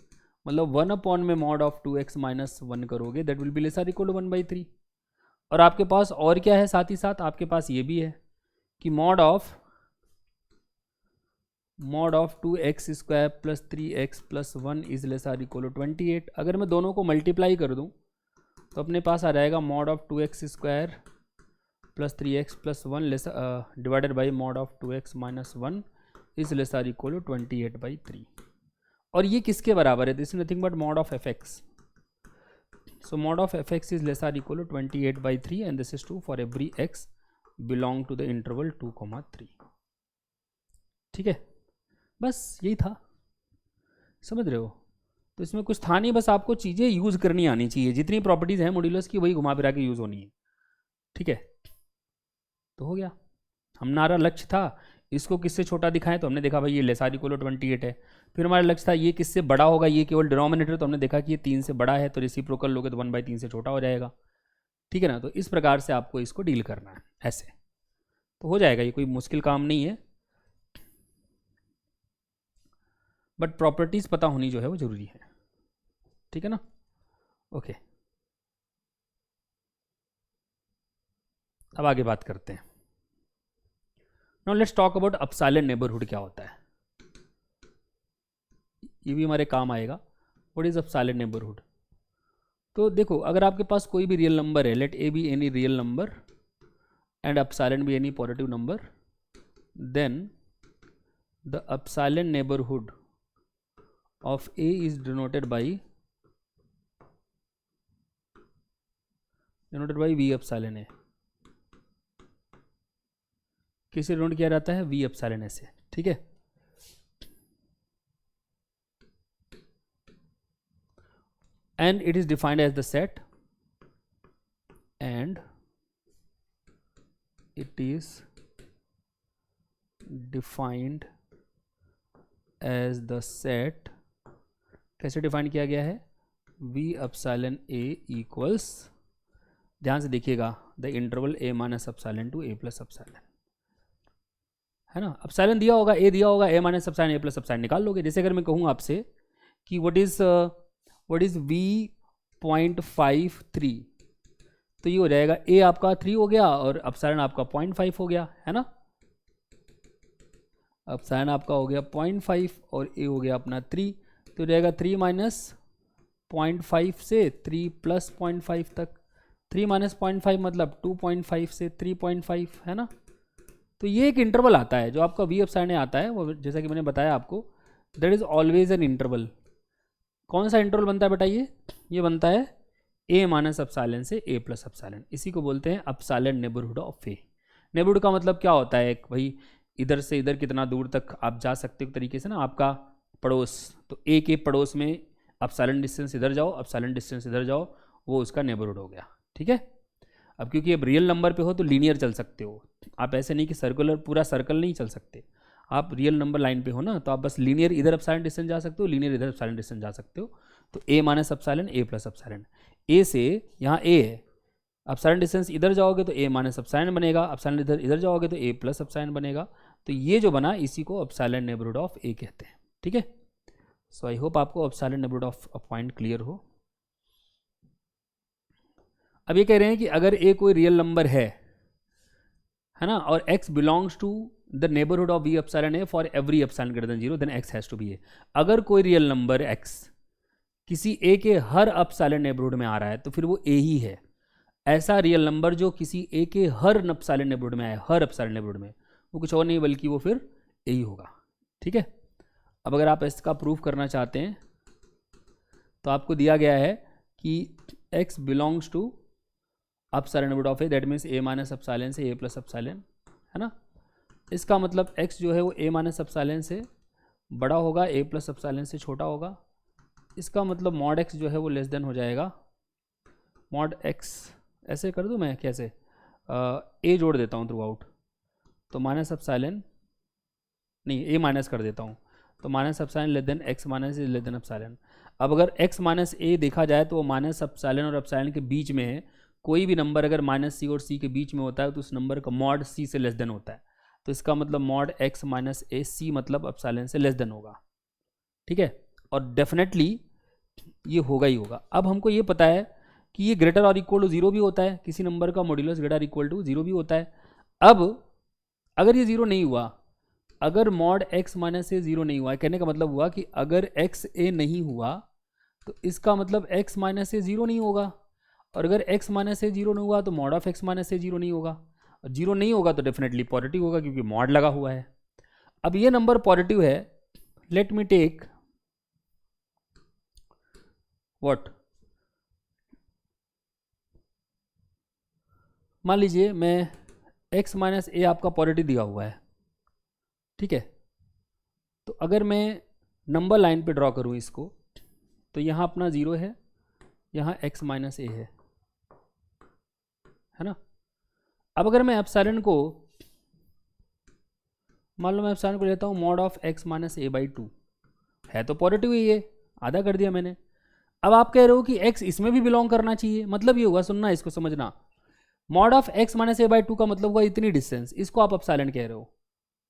मतलब 1 अपॉन में मॉड ऑफ 2x माइनस 1 करोगे that will be lesser equal to 1/3। और आपके पास और क्या है, साथ ही साथ आपके पास ये भी है कि mod of 2x square plus 3x plus 1 is lesser equal to 28। अगर मैं दोनों को मल्टीप्लाई कर दूं तो अपने पास आ जाएगा mod of 2x square plus 3x plus 1 divided by mod of 2x minus 1 is lesser equal to 28/3। और ये किसके बराबर है, this is nothing but mod of fx। So mod of fx is lesser equal to 28/3 and this is true for every x belong to the interval 2,3। ठीक है, बस यही था, समझ रहे हो। तो इसमें कुछ था नहीं, बस आपको चीज़ें यूज़ करनी आनी चाहिए, जितनी प्रॉपर्टीज़ हैं मॉड्यूलस की वही घुमा फिरा के यूज़ होनी है। ठीक है, तो हो गया। हमारा लक्ष्य था इसको किससे छोटा दिखाएं, तो हमने देखा भाई ये लेसर इक्वल टू 28 है। फिर हमारा लक्ष्य था ये किससे बड़ा होगा, ये केवल डिनोमिनेटर, तो हमने देखा कि ये 3 से बड़ा है, तो रेसिप्रोकल लोगे तो 1/3 से छोटा हो जाएगा। ठीक है ना, तो इस प्रकार से आपको इसको डील करना है, ऐसे तो हो जाएगा, ये कोई मुश्किल काम नहीं है, बट प्रॉपर्टीज पता होनी जो है वो जरूरी है। ठीक है ना, ओके। अब आगे बात करते हैं। Now let's talk about epsilon neighbourhood क्या होता है, ये भी हमारे काम आएगा। What is epsilon neighbourhood. तो देखो, अगर आपके पास कोई भी रियल नंबर है, let a B any real number and epsilon be any positive number, then the epsilon neighbourhood of A is denoted by V epsilon A। किसे डिनोट किया जाता है, V epsilon A से। ठीक है, and it is defined as the set, and it is defined as the set, कैसे define किया गया है, V epsilon A इक्वल्स, ध्यान से देखिएगा, the interval A minus epsilon to A plus epsilon, है ना। अपसाइलन दिया होगा, A दिया होगा, A minus epsilon A plus epsilon निकाल लोगे। जैसे अगर मैं कहूँ आपसे कि व्हाट इज V.53, तो ये हो जाएगा A आपका 3 हो गया और अपसाइलन आपका 0.5 हो गया, है ना। अपसाइलन आपका हो गया 0.5 और A हो गया अपना 3, तो रहेगा 3 माइनस 0.5 से 3 प्लस 0.5 तक। 3 माइनस 0.5 मतलब 2.5 से 3.5, है ना। तो ये एक इंटरवल आता है जो आपका V अपसाइलन आता है, वो जैसा कि मैंने बताया आपको, that is always an interval. कौन सा इंटरवल बनता है बेटा, ये बनता है A माइनस अपसाइलन से A प्लस अपसाइलन, इसी को बोलते हैं epsilon neighbourhood of A। Neighbourhood का मतलब क्या होता है, भाई इधर से इधर कितना दूर तक आप जा सकते हो, तरीके से ना, आपका पड़ोस, तो A के पड़ोस में अपसाइलन डिस्टेंस इधर जाओ, अपसाइलन डिस्टेंस इधर जाओ, वो उसका नेबरहुड हो गया। ठीक है, अब क्योंकि अब रियल नंबर पे हो तो लीनियर चल सकते हो आप, ऐसे नहीं कि सर्कुलर पूरा सर्कल नहीं चल सकते। आप रियल नंबर लाइन पे हो ना, तो आप बस लीनियर इधर अपसाइलन डिस्टेंस जा सकते हो, लीनियर इधर अपसाइलन डिस्टेंस जा सकते हो। तो A minus epsilon A plus epsilon, A से यहाँ A है, अपसाइलन डिस्टेंस इधर जाओगे तो A माइनस अपसाइलन बनेगा, अपसाइलन इधर जाओगे तो A प्लस अपसाइलन बनेगा। तो ये जो बना इसी को अपसाइलन नेबरहुड ऑफ A कहते हैं। ठीक है, सो आई होप आपको epsilon neighbourhood of a point clear हो। अब ये कह रहे हैं कि अगर A कोई रियल नंबर है ना, और X belongs to the neighbourhood of V epsilon A for every epsilon greater than 0, then X has to be A। अगर कोई रियल नंबर X किसी ए के हर अपसाइलेंट नेबरहुड में आ रहा है तो फिर वो ए ही है। ऐसा रियल नंबर जो किसी ए के हर अपसाइलेंट नेबरहुड में आए, हर अपसाइलेंट नेबरहुड में, वो कुछ और नहीं बल्कि वो फिर ए ही होगा। ठीक है, अब अगर आप इसका प्रूफ करना चाहते हैं तो आपको दिया गया है कि x belongs to epsilon neighbourhood of a, that means a minus epsilon से ए प्लस अपसाइलेन, है ना। इसका मतलब x जो है वो ए माइनस अपसाइलेन से बड़ा होगा, ए प्लस अपसाइलेन से छोटा होगा। इसका मतलब मॉड x जो है वो लेस देन हो जाएगा मॉड x, ऐसे कर दूँ मैं कैसे, ए जोड़ देता हूँ थ्रू आउट, तो माइनस अपसाइलेन नहीं, ए माइनस कर देता हूँ, तो minus epsilon less than x minus is less than epsilon. अब अगर x माइनस ए देखा जाए तो वो माइनस अपसाइलेन और अपसाइलेन के बीच में है। कोई भी नंबर अगर माइनस सी और सी के बीच में होता है तो उस नंबर का मॉड सी से लेस देन होता है। तो इसका मतलब मॉड x माइनस ए सी मतलब अपसाइलेन से लेस देन होगा। ठीक है, और डेफिनेटली ये होगा ही होगा। अब हमको ये पता है कि ये ग्रेटर और इक्वल टू जीरो भी होता है, किसी नंबर का modulus greater equal to zero भी होता है। अब अगर ये जीरो नहीं हुआ, अगर मॉड x माइनस ए जीरो नहीं हुआ, कहने का मतलब हुआ कि अगर x ए नहीं हुआ तो इसका मतलब x माइनस ए जीरो नहीं होगा, और अगर x माइनस ए जीरो नहीं हुआ तो mod of x minus A zero नहीं होगा, और जीरो नहीं होगा तो डेफिनेटली पॉजिटिव होगा क्योंकि मॉड लगा हुआ है। अब ये नंबर पॉजिटिव है, लेट मी टेक व्हाट, मान लीजिए मैं x माइनस ए आपका पॉजिटिव दिया हुआ है। ठीक है, तो अगर मैं नंबर लाइन पे ड्रॉ करूं इसको, तो यहाँ अपना जीरो है, यहाँ x माइनस ए है ना। अब अगर मैं एप्सिलॉन को, मान लो मैं एप्सिलॉन को लेता हूँ mod of x minus A by two, है तो पॉजिटिव ही, ये आधा कर दिया मैंने। अब आप कह रहे हो कि x इसमें भी बिलोंग करना चाहिए, मतलब ये हुआ, सुनना इसको समझना, mod of x minus A by two का मतलब हुआ इतनी डिस्टेंस, इसको आप एप्सिलॉन कह रहे हो,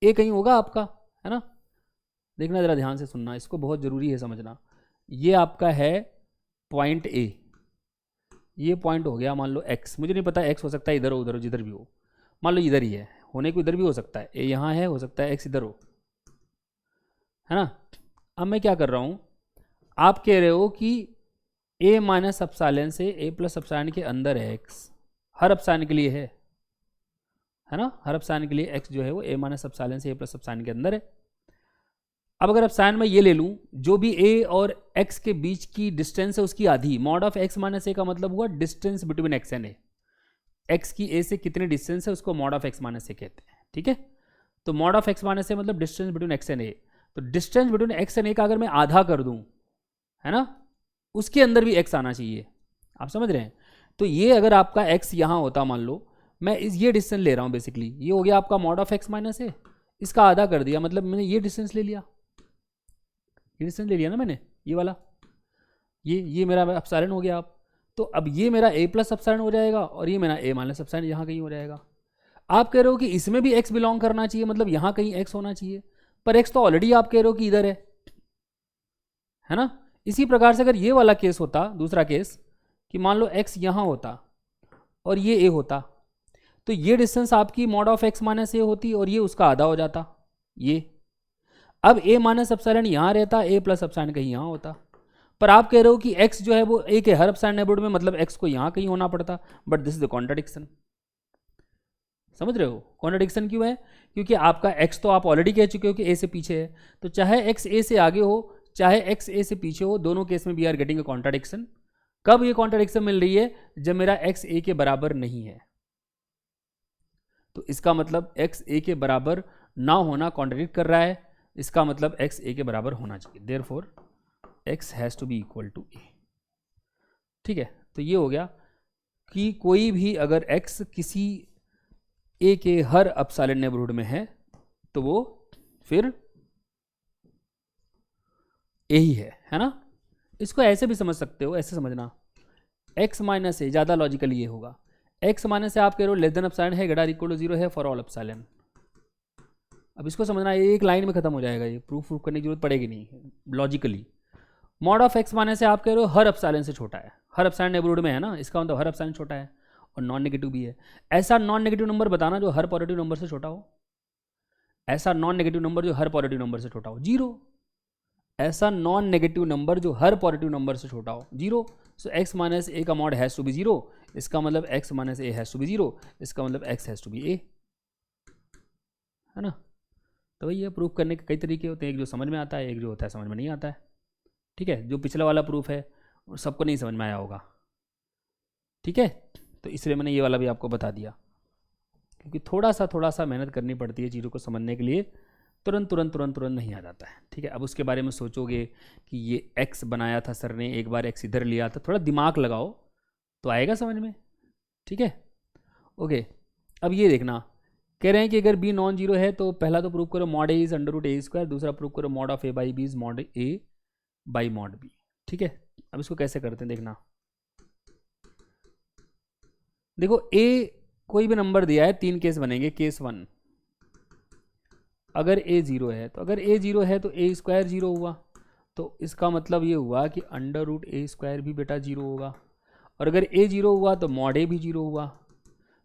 ए कहीं होगा आपका, है ना। देखना ज़रा ध्यान से सुनना, इसको बहुत ज़रूरी है समझना। ये आपका है पॉइंट ए, ये पॉइंट हो गया मान लो x, मुझे नहीं पता x हो सकता है इधर हो उधर हो, जिधर भी हो, मान लो इधर ही है, होने को इधर भी हो सकता है, ए यहाँ है, हो सकता है x इधर हो, है ना। अब मैं क्या कर रहा हूँ, आप कह रहे हो कि a माइनस अपसाइलेन से a प्लस अपसाइलेन के अंदर है x, हर अपसाइलेन के लिए है ना, हर अपसाइलेन के लिए x जो है वो a माइनस अपसाइलेन से a प्लस अपसाइलेन के अंदर है। अब अगर अपसाइलेन में ये ले लूँ, जो भी a और x के बीच की डिस्टेंस है उसकी आधी, mod of x minus a का मतलब हुआ distance between x and a, x की a से कितनी डिस्टेंस है उसको मॉड ऑफ x माइनस ए कहते हैं। ठीक है, तो मॉड ऑफ x माइनस ए मतलब distance between x and a, तो distance between x and a का अगर मैं आधा कर दूँ, है ना, उसके अंदर भी x आना चाहिए, आप समझ रहे हैं। तो ये अगर आपका x यहाँ होता, मान लो मैं ये डिस्टेंस ले रहा हूँ, बेसिकली ये हो गया आपका मॉड ऑफ x माइनस ए, इसका आधा कर दिया, मतलब मैंने ये डिस्टेंस ले लिया, ये डिस्टेंस ले लिया ना मैंने, ये वाला, ये मेरा अपसाइलेन हो गया। आप तो अब ये मेरा a प्लस अपसाइलेन हो जाएगा और ये मेरा a माइनस अपसाइलेन यहाँ कहीं हो जाएगा। आप कह रहे हो कि इसमें भी x बिलोंग करना चाहिए, मतलब यहाँ कहीं x होना चाहिए, पर x तो ऑलरेडी आप कह रहे हो कि इधर है ना। इसी प्रकार से अगर ये वाला केस होता, दूसरा केस, कि मान लो x यहाँ होता और ये a होता, तो ये डिस्टेंस आपकी मॉड ऑफ x माइनस ए होती और ये उसका आधा हो जाता ये। अब a माइनस अपसाइलेन यहाँ रहता, a प्लस अपसाइलेन कहीं यहाँ होता, पर आप कह रहे हो कि x जो है वो a के हर अपसाइलेन नेबरहुड में, मतलब x को यहाँ कहीं होना पड़ता, but this is the contradiction. समझ रहे हो कॉन्ट्रडिक्शन क्यों है, क्योंकि आपका x तो आप ऑलरेडी कह चुके हो कि a से पीछे है, तो चाहे x a से आगे हो चाहे x a से पीछे हो, दोनों केस में we are getting a contradiction. कब ये कॉन्ट्रडिक्शन मिल रही है, जब मेरा x a के बराबर नहीं है, तो इसका मतलब x a के बराबर ना होना कॉन्ट्रडिक्ट कर रहा है, इसका मतलब x a के बराबर होना चाहिए, therefore x has to be equal to a। ठीक है, तो ये हो गया कि कोई भी अगर x किसी a के हर अपसाइलेन नेबरहुड में है तो वो फिर a ही है ना। इसको ऐसे भी समझ सकते हो, ऐसे समझना, x माइनस ए, ज़्यादा लॉजिकली ये होगा, x माइनस ए आप कह रहे हो लेस देन अपसाइलेन है, ग्रेटर इक्वल टू जीरो है फॉर ऑल अपसाइलेन। अब इसको समझना, ये एक लाइन में खत्म हो जाएगा, ये प्रूफ करने की जरूरत पड़ेगी नहीं logically. Mod of x minus से आप कह रहे हो हर अपसाइलेन से छोटा है, हर अपसाइलेन नेबरहुड में है ना, इसका मतलब हर अपसाइलेन छोटा है और नॉन नेगेटिव भी है। ऐसा नॉन नेगेटिव नंबर बताना जो हर पॉजिटिव नंबर से छोटा हो, ऐसा नॉन नेगेटिव नंबर जो हर पॉजिटिव नंबर से छोटा हो, जीरो। ऐसा नॉन नेगेटिव नंबर जो हर पॉजिटिव नंबर से छोटा हो, जीरो। सो x माइनस ए का mod has to be zero, इसका मतलब x minus a has to be zero, इसका मतलब x has to be a, है ना। तो वही ये प्रूफ करने के कई तरीके होते हैं, एक जो समझ में आता है, एक जो होता है समझ में नहीं आता है। ठीक है, जो पिछला वाला प्रूफ है वो सबको नहीं समझ में आया होगा। ठीक है, तो इसलिए मैंने ये वाला भी आपको बता दिया, क्योंकि थोड़ा सा मेहनत करनी पड़ती है चीज़ों को समझने के लिए, तुरंत नहीं आ जाता है। ठीक है, अब उसके बारे में सोचोगे कि ये x बनाया था सर ने, एक बार x इधर लिया था, थोड़ा दिमाग लगाओ तो आएगा समझ में। ठीक है, ओके। अब ये देखना, कह रहे हैं कि अगर b नॉन जीरो है तो पहला तो प्रूव करो mod a is under root a square, दूसरा प्रूव करो mod of a by b is mod a by mod b। ठीक है, अब इसको कैसे करते हैं देखना। देखो a कोई भी नंबर दिया है, तीन केस बनेंगे। केस वन, अगर a जीरो है तो अगर a जीरो है तो a स्क्वायर जीरो हुआ, तो इसका मतलब ये हुआ कि अंडर रूट ए स्क्वायर भी बेटा जीरो होगा। और अगर a जीरो हुआ तो मॉड a भी जीरो हुआ।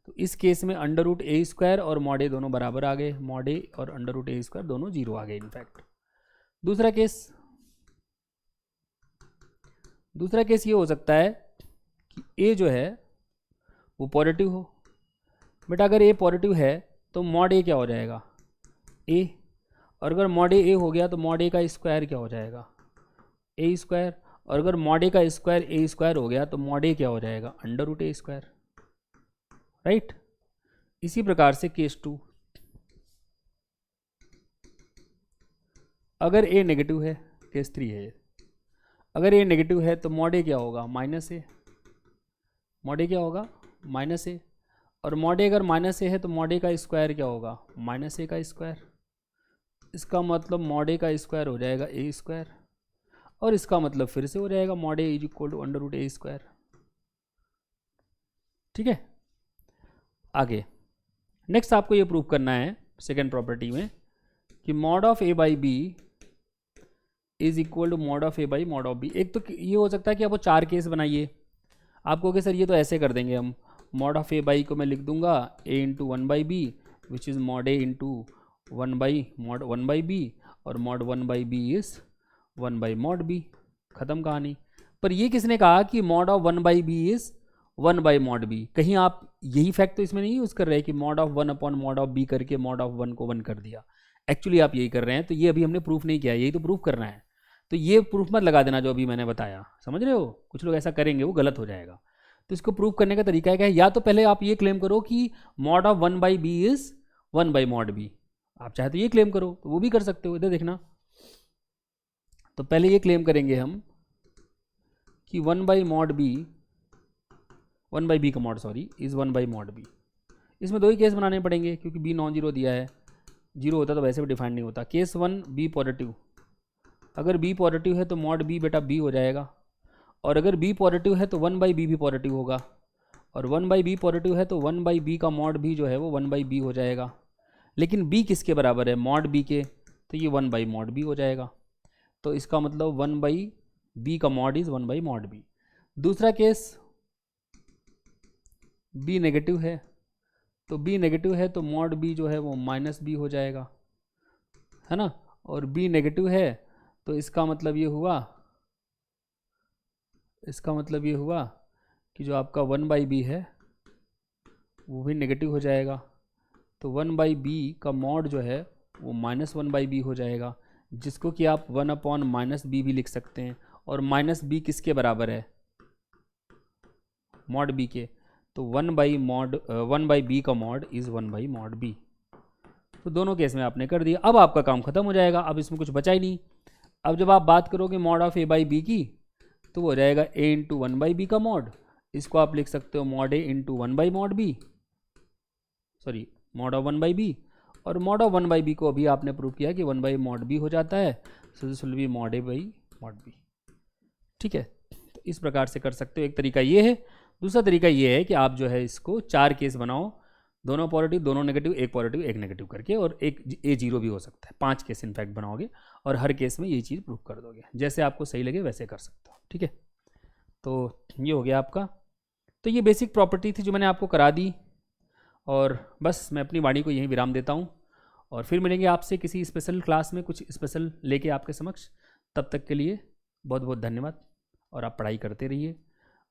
तो इस केस में अंडर रूट ए स्क्वायर और मॉड ए दोनों बराबर आ गए, मॉड ए और अंडर रूट ए स्क्वायर दोनों जीरो आ गए इनफैक्ट। दूसरा केस ये हो सकता है कि a जो है वो पॉजिटिव हो। बेटा अगर a पॉजिटिव है तो मॉड a क्या हो जाएगा, a, और अगर मॉड a हो गया तो मॉड a का स्क्वायर क्या हो जाएगा, a स्क्वायर, और अगर मॉड a का स्क्वायर a स्क्वायर हो गया तो मॉड a क्या हो जाएगा, under root a square, right. इसी प्रकार से केस टू, अगर a नेगेटिव है, केस थ्री है, अगर a नेगेटिव है तो मॉड a क्या होगा, माइनस ए, मॉड a क्या होगा, माइनस ए, और मॉड a अगर माइनस ए है तो मॉड a का स्क्वायर क्या होगा, माइनस ए का स्क्वायर। इसका मतलब मॉड a का स्क्वायर हो जाएगा ए स्क्वायर, और इसका मतलब फिर से हो जाएगा mod a is equal to under root a square. ठीक है, आगे नेक्स्ट आपको ये प्रूव करना है सेकेंड प्रॉपर्टी में कि mod of A by b is equal to mod of A by mod of b. एक तो ये हो सकता है कि आप वो चार केस बनाइए, आपको कि सर ये तो ऐसे कर देंगे हम, मॉड ऑफ ए बाई को मैं लिख दूंगा a into one by b which is mod A into one by mod one by B, और mod one by b is one by mod b, ख़त्म कहानी। पर ये किसने कहा कि mod of one by b is one by mod b, कहीं आप यही फैक्ट तो इसमें नहीं यूज़ कर रहे कि mod of one upon mod of b करके मॉड ऑफ वन को वन कर दिया। एक्चुअली आप यही कर रहे हैं, तो ये अभी हमने प्रूफ नहीं किया, यही तो प्रूफ करना है। तो ये प्रूफ मत लगा देना जो अभी मैंने बताया, समझ रहे हो, कुछ लोग ऐसा करेंगे वो गलत हो जाएगा। तो इसको प्रूव करने का तरीका है क्या है, या तो पहले आप ये क्लेम करो कि mod of one by b is one by mod b, आप चाहे तो ये क्लेम करो, तो वो भी कर सकते हो। इधर देखना, तो पहले ये क्लेम करेंगे हम कि one by mod b, one by B का mod sorry is one by mod b. इसमें दो ही केस बनाने पड़ेंगे क्योंकि बी नॉन जीरो दिया है, जीरो होता तो वैसे भी डिफाइन नहीं होता। केस वन, बी पॉजिटिव, अगर बी पॉजिटिव है तो मॉड बी बेटा बी हो जाएगा, और अगर बी पॉजिटिव है तो वन बाई बी भी पॉजिटिव होगा, और वन बाई बी पॉजिटिव है तो वन बाई बी का मॉड भी जो है वो वन बाई बी हो जाएगा। लेकिन बी किसके बराबर है, मॉड बी के, तो ये वन बाई मॉड बी हो जाएगा। तो इसका मतलब वन बाई बी का mod is one by mod b. दूसरा केस, बी नेगेटिव है, तो बी नेगेटिव है तो मॉड बी जो है वो माइनस बी हो जाएगा, है ना। और बी नेगेटिव है तो इसका मतलब ये हुआ कि जो आपका वन बाई बी है वो भी नेगेटिव हो जाएगा, तो वन बाई बी का मॉड जो है वो माइनस वन बाई बी हो जाएगा, जिसको कि आप वन अपॉन माइनस बी भी लिख सकते हैं। और माइनस बी किसके बराबर है, मॉड बी के, तो वन बाई बी का mod is one by mod B. तो दोनों केस में आपने कर दिया, अब आपका काम खत्म हो जाएगा, अब इसमें कुछ बचा ही नहीं। अब जब आप बात करोगे mod of A by B की, तो वो हो जाएगा A into one by B का मॉड, इसको आप लिख सकते हो mod A into one by mod B, sorry mod of one by B, और mod of one by B को अभी आपने प्रूव किया कि वन बाई मॉड बी हो जाता है, so this will be mod a by mod B. ठीक है, तो इस प्रकार से कर सकते हो, एक तरीका ये है। दूसरा तरीका ये है कि आप जो है इसको चार केस बनाओ, दोनों पॉजिटिव दोनों नेगेटिव, एक पॉजिटिव एक नेगेटिव करके, और एक ए जीरो भी हो सकता है, 5 केस इनफैक्ट बनाओगे और हर केस में ये चीज़ प्रूव कर दोगे, जैसे आपको सही लगे वैसे कर सकते हो। ठीक है, तो ये हो गया आपका। तो ये बेसिक प्रॉपर्टी थी जो मैंने आपको करा दी, और बस मैं अपनी वाणी को यहीं विराम देता हूँ, और फिर मिलेंगे आपसे किसी स्पेशल क्लास में कुछ स्पेशल लेके आपके समक्ष। तब तक के लिए बहुत बहुत धन्यवाद, और आप पढ़ाई करते रहिए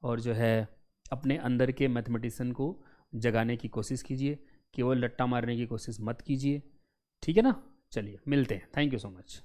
और जो है अपने अंदर के मैथमेटिशियन को जगाने की कोशिश कीजिए, केवल रट्टा मारने की कोशिश मत कीजिए, ठीक है ना। चलिए मिलते हैं, थैंक यू सो मच।